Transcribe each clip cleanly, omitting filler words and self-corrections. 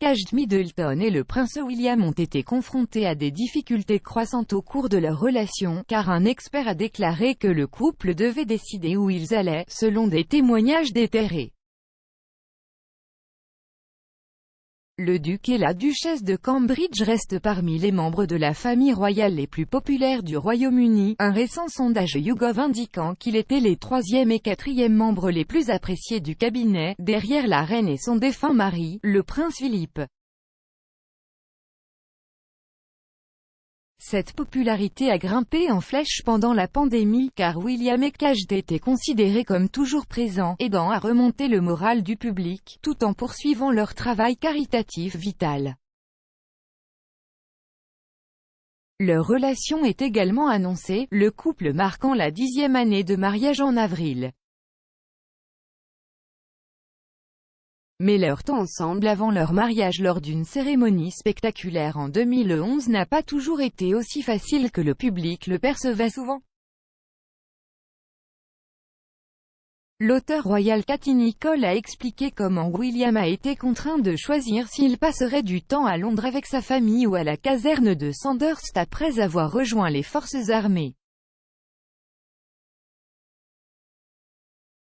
Kate Middleton et le prince William ont été confrontés à des difficultés croissantes au cours de leur relation, car un expert a déclaré que le couple devait décider où ils allaient, selon des témoignages déterrés. Le duc et la duchesse de Cambridge restent parmi les membres de la famille royale les plus populaires du Royaume-Uni, un récent sondage YouGov indiquant qu'ils étaient les 3e et 4e membres les plus appréciés du cabinet, derrière la reine et son défunt mari, le prince Philippe. Cette popularité a grimpé en flèche pendant la pandémie, car William et Kate étaient considérés comme toujours présents, aidant à remonter le moral du public, tout en poursuivant leur travail caritatif vital. Leur relation est également annoncée, le couple marquant la 10e année de mariage en avril. Mais leur temps ensemble avant leur mariage lors d'une cérémonie spectaculaire en 2011 n'a pas toujours été aussi facile que le public le percevait souvent. L'auteur royal Katie Nicholl a expliqué comment William a été contraint de choisir s'il passerait du temps à Londres avec sa famille ou à la caserne de Sandhurst après avoir rejoint les forces armées.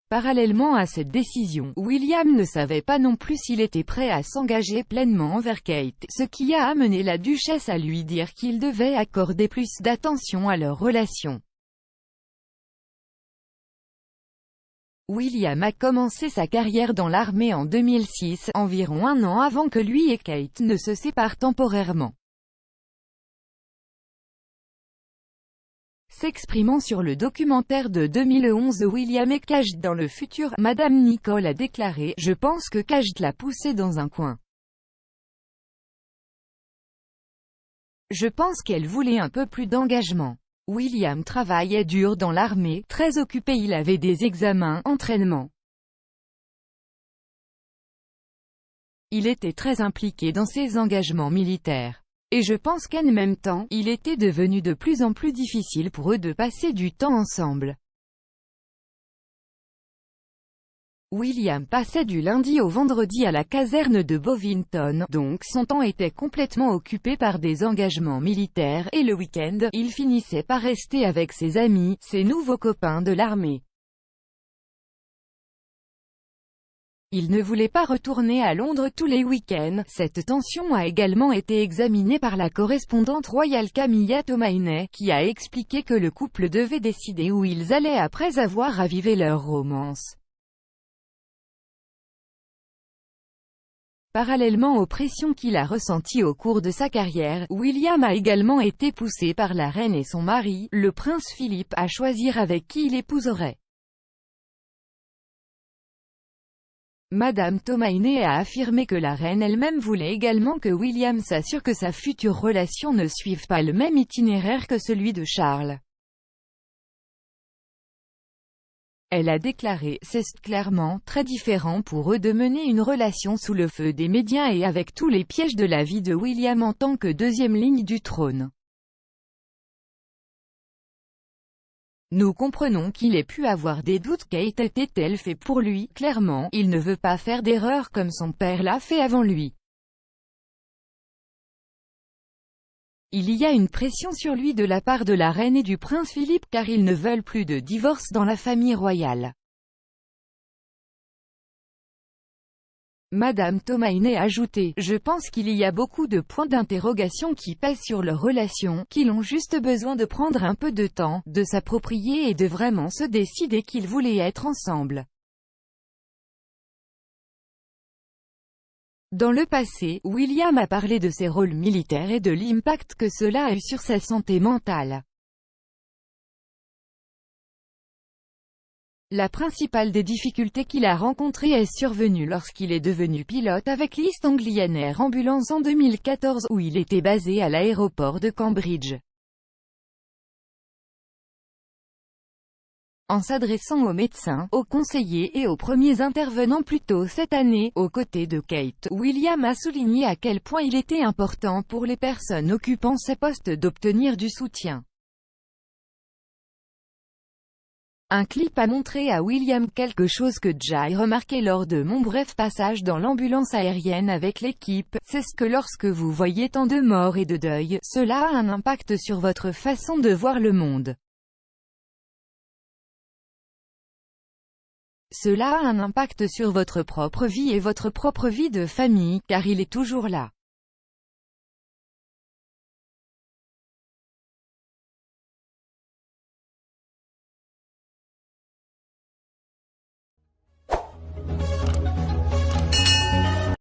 Parallèlement à cette décision, William ne savait pas non plus s'il était prêt à s'engager pleinement envers Kate, ce qui a amené la duchesse à lui dire qu'il devait accorder plus d'attention à leur relation. William a commencé sa carrière dans l'armée en 2006, environ un an avant que lui et Kate ne se séparent temporairement. S'exprimant sur le documentaire de 2011 William et Kate dans le futur, Madame Nicholl a déclaré « Je pense que Kate l'a poussé dans un coin. Je pense qu'elle voulait un peu plus d'engagement. William travaillait dur dans l'armée, très occupé, il avait des examens, entraînements. Il était très impliqué dans ses engagements militaires. Et je pense qu'en même temps, il était devenu de plus en plus difficile pour eux de passer du temps ensemble. William passait du lundi au vendredi à la caserne de Bovington, donc son temps était complètement occupé par des engagements militaires, et le week-end, il finissait par rester avec ses amis, ses nouveaux copains de l'armée. Il ne voulait pas retourner à Londres tous les week-ends. Cette tension a également été examinée par la correspondante royale Camilla Tomaine, qui a expliqué que le couple devait décider où ils allaient après avoir ravivé leur romance. Parallèlement aux pressions qu'il a ressenties au cours de sa carrière, William a également été poussé par la reine et son mari, le prince Philippe, à choisir avec qui il épouserait. Madame Tomaine a affirmé que la reine elle-même voulait également que William s'assure que sa future relation ne suive pas le même itinéraire que celui de Charles. Elle a déclaré « C'est clairement très différent pour eux de mener une relation sous le feu des médias et avec tous les pièges de la vie de William en tant que deuxième ligne du trône. Nous comprenons qu'il ait pu avoir des doutes. Kate était-elle fait pour lui? Clairement, il ne veut pas faire d'erreur comme son père l'a fait avant lui. Il y a une pression sur lui de la part de la reine et du prince Philippe car ils ne veulent plus de divorce dans la famille royale. Madame Tomaine a ajouté « Je pense qu'il y a beaucoup de points d'interrogation qui pèsent sur leur relation, qu'ils ont juste besoin de prendre un peu de temps, de s'approprier et de vraiment se décider qu'ils voulaient être ensemble. » Dans le passé, William a parlé de ses rôles militaires et de l'impact que cela a eu sur sa santé mentale. La principale des difficultés qu'il a rencontrées est survenue lorsqu'il est devenu pilote avec l'East Anglian Air Ambulance en 2014, où il était basé à l'aéroport de Cambridge. En s'adressant aux médecins, aux conseillers et aux premiers intervenants plus tôt cette année, aux côtés de Kate, William a souligné à quel point il était important pour les personnes occupant ces postes d'obtenir du soutien. Un clip a montré à William quelque chose que Jay remarquait lors de mon bref passage dans l'ambulance aérienne avec l'équipe, c'est ce que lorsque vous voyez tant de morts et de deuil, cela a un impact sur votre façon de voir le monde. Cela a un impact sur votre propre vie et votre propre vie de famille, car il est toujours là.